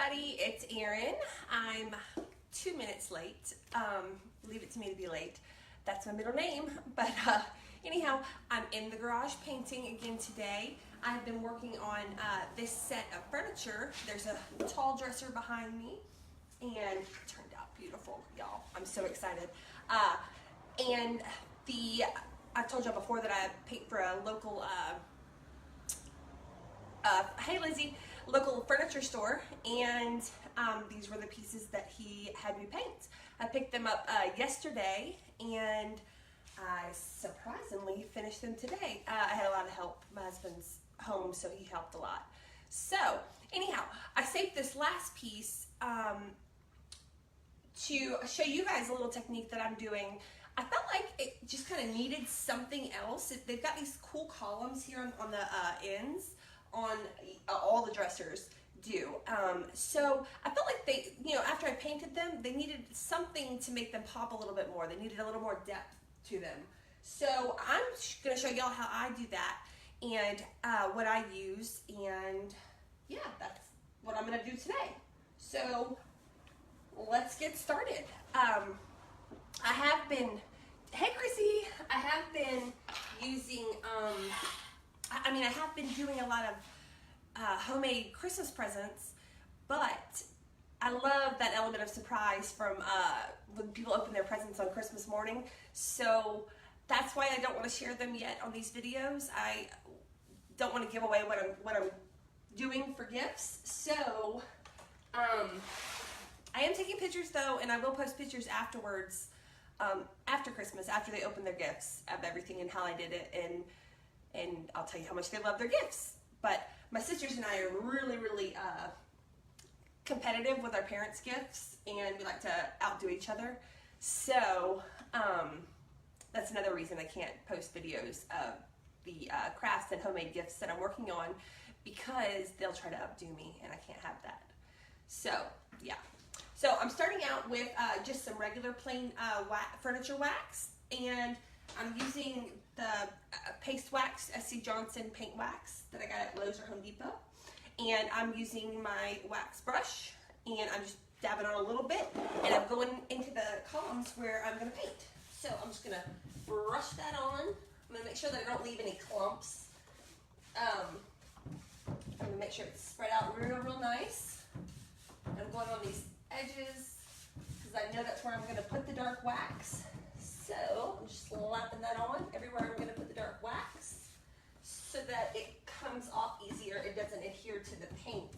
everybody, it's Erin. I'm 2 minutes late. Leave it to me to be late. That's my middle name. But anyhow, I'm in the garage painting again today. I've been working on this set of furniture. There's a tall dresser behind me and it turned out beautiful, y'all. I'm so excited. And I told y'all before that I paint for a local hey Lizzie, local furniture store, and these were the pieces that he had me paint. I picked them up yesterday, and I surprisingly finished them today. I had a lot of help. My husband's home, so he helped a lot. So anyhow, I saved this last piece to show you guys a little technique that I'm doing. I felt like it just kind of needed something else. They've got these cool columns here on the ends, on all the dressers do. So I felt like they, after I painted them, they needed something to make them pop a little bit more. They needed a little more depth to them. So I'm going to show y'all how I do that and what I use, and yeah, that's what I'm going to do today. So let's get started. I have been, hey Chrissy, I have been using, I have been doing a lot of homemade Christmas presents, but I love that element of surprise from when people open their presents on Christmas morning. So that's why I don't want to share them yet on these videos. I don't want to give away what I'm doing for gifts. So I am taking pictures though, and I will post pictures afterwards, after Christmas, after they open their gifts, of everything and how I did it, and I'll tell you how much they love their gifts. But my sisters and I are really competitive with our parents' gifts, and we like to outdo each other. So that's another reason I can't post videos of the crafts and homemade gifts that I'm working on, because they'll try to outdo me, and I can't have that. So yeah. So I'm starting out with just some regular plain furniture wax, and I'm using the paste wax, SC Johnson paint wax that I got at Lowe's or Home Depot. And I'm using my wax brush, and I'm just dabbing on a little bit, and I'm going into the columns where I'm going to paint. So I'm just going to brush that on. I'm going to make sure that I don't leave any clumps. I'm going to make sure it's spread out real nice. I'm going on these edges because I know that's where I'm going to put the dark wax. So I'm just slapping that on everywhere I'm going to put the dark wax so that it comes off easier. It doesn't adhere to the paint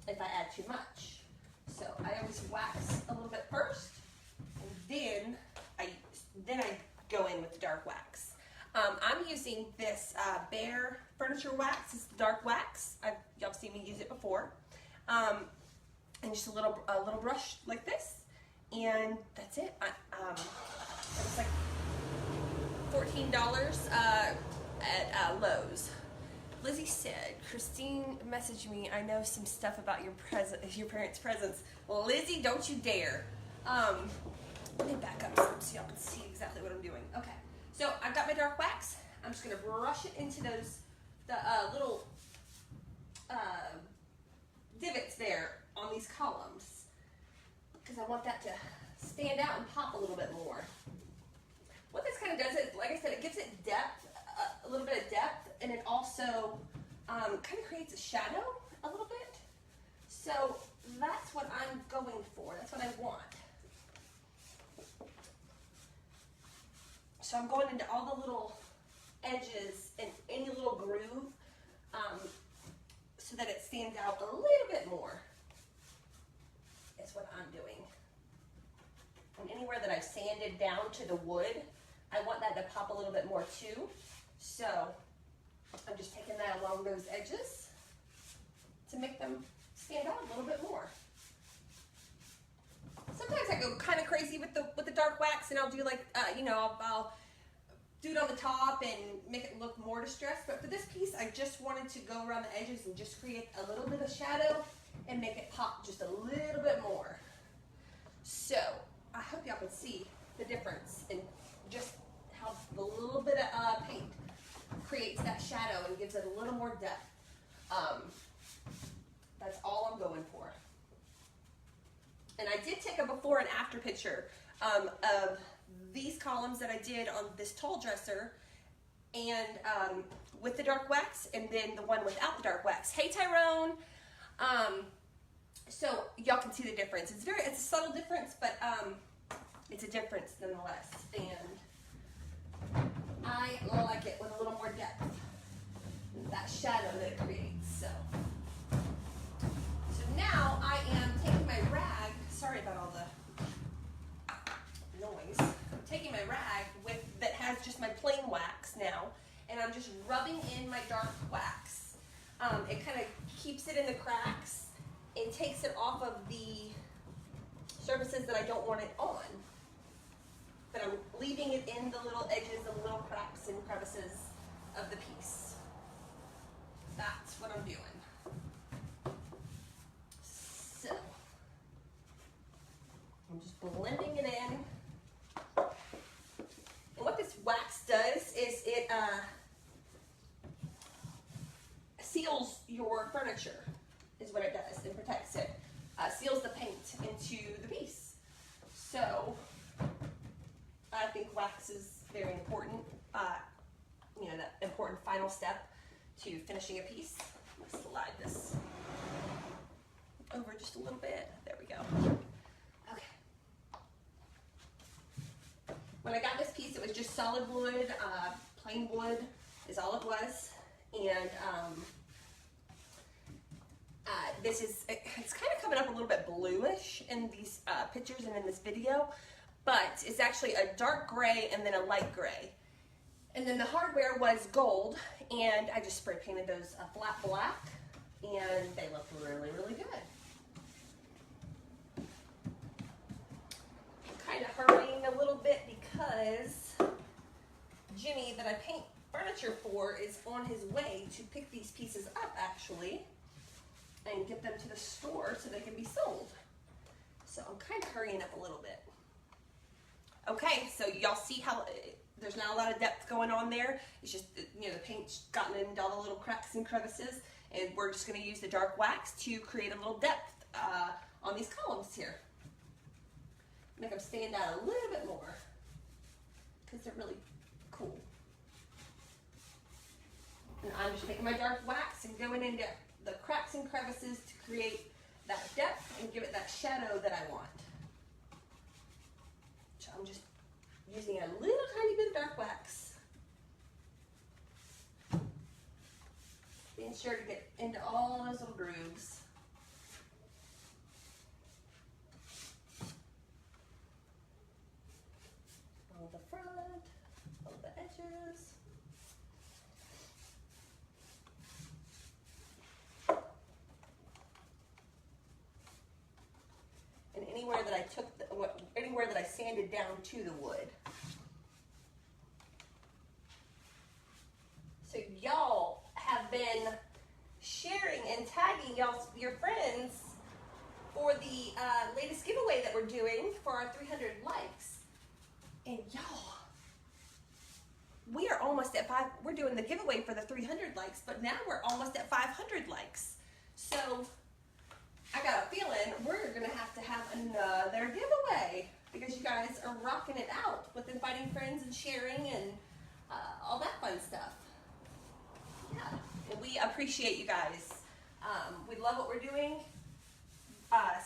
if I add too much. So I always wax a little bit first, and then I go in with the dark wax. I'm using this Bear furniture wax. It's dark wax. Y'all seen me use it before. And just a little brush like this, and that's it. It was like $14 at Lowe's. Lizzie said, Christine messaged me, I know some stuff about your parents' presents. Well, Lizzie, don't you dare. Let me back up so y'all can see exactly what I'm doing. Okay, so I've got my dark wax. I'm just gonna brush it into the little divots there on these columns, because I want that to stand out and pop a little bit more. What this kind of does is, like I said, it gives it depth, a little bit of depth, and it also kind of creates a shadow a little bit. So that's what I'm going for. That's what I want. So I'm going into all the little edges and any little groove, so that it stands out a little bit more. Is what I'm doing. And anywhere that I've sanded down to the wood, I want that to pop a little bit more too. So I'm just taking that along those edges to make them stand out a little bit more. Sometimes I go kind of crazy with the dark wax, and I'll do like I'll do it on the top and make it look more distressed. But for this piece, I just wanted to go around the edges and just create a little bit of shadow and make it pop just a little bit more. So I hope y'all can see the difference in just how the little bit of paint creates that shadow and gives it a little more depth. That's all And I did take a before and after picture of these columns that I did on this tall dresser, and with the dark wax, and then the one without the dark wax. Hey Tyrone. So y'all can see the difference. It's a subtle difference, but it's a difference nonetheless. And I like it with a little more depth. That shadow that it creates. So now I am taking my rag. Sorry about all the noise. I'm taking my rag that has just my plain wax now, and I'm just rubbing in my dark wax. It kind of keeps it in the cracks and takes it off of the surfaces that I don't want it on. But I'm leaving it in the little edges and little cracks and crevices of the piece. That's what I'm doing. So, I'm just blending it in. And what this wax does is it seals your furniture, is what it does. It protects it. Seals the paint into the piece. So, I think wax is very important. You know, that important final step to finishing a piece. Let's slide this over just a little bit. There we go. Okay. When I got this piece, it was just solid wood, plain wood is all it was. And it's kind of coming up a little bit bluish in these pictures and in this video, but it's actually a dark gray and then a light gray. And then the hardware was gold, and I just spray painted those a flat black, and they look really, really good. I'm kind of hurrying a little bit because Jimmy, that I paint furniture for, is on his way to pick these pieces up, actually, and get them to the store so they can be sold. So I'm kind of hurrying up a little bit. Okay, so y'all see how there's not a lot of depth going on there. It's just, you know, the paint's gotten into all the little cracks and crevices, and we're just going to use the dark wax to create a little depth on these columns here. Make them stand out a little bit more because they're really cool. And I'm just taking my dark wax and going into the cracks and crevices to create that depth and give it that shadow that I want. So I'm just using a little tiny bit of dark wax. Being sure to get into all those little grooves. On the front, on the edges. And anywhere that I anywhere that I sanded down to the wood. So y'all have been sharing and tagging your friends for the latest giveaway that we're doing for our 300 likes. And y'all, we are almost at we're doing the giveaway for the 300 likes, but now we're almost at 500 likes. So I got a feeling we're gonna have to have another giveaway because you guys are rocking it out with inviting friends and sharing and all that fun stuff. Yeah, and we appreciate you guys. We love what we're doing.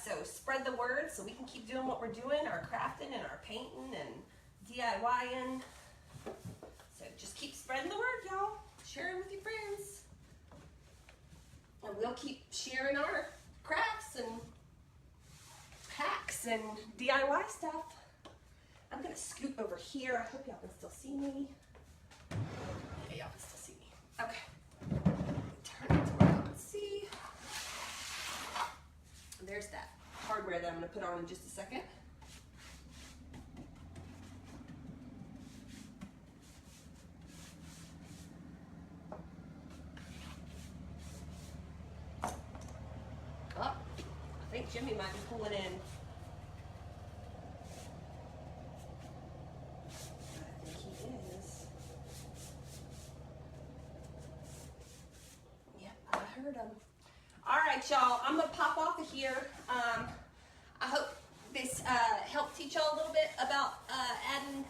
So spread the word so we can keep doing what we're doing, our crafting and our painting and DIYing. So just keep spreading the word, y'all. Share it with your friends. And we'll keep sharing our crafts and hacks and DIY stuff. I'm gonna scoot over here. I hope y'all can still see me. Yeah, y'all can still see me. Okay. Turn it to where y'all can see. And there's that hardware that I'm gonna put on in just a second. Oh, I think Jimmy might be pulling in. I think he is. Yep, I heard him. All right, y'all. I'm gonna pop off of here. I hope this helped teach y'all a little bit about adding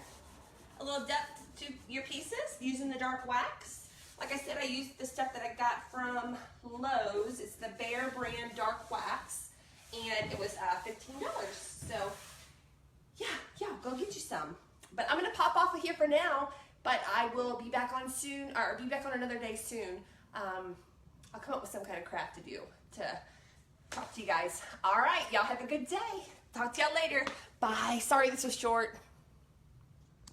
a little depth to your pieces using the dark wax. Like I said, I used the stuff that I got from Lowe's. It's the Bear brand dark wax, and it was $15. So yeah, go get you some. But I'm gonna pop off of here for now, but I will be back on soon, or be back on another day soon. I'll come up with some kind of craft to do to talk to you guys. All right, y'all have a good day. Talk to y'all later. Bye. Sorry this was short.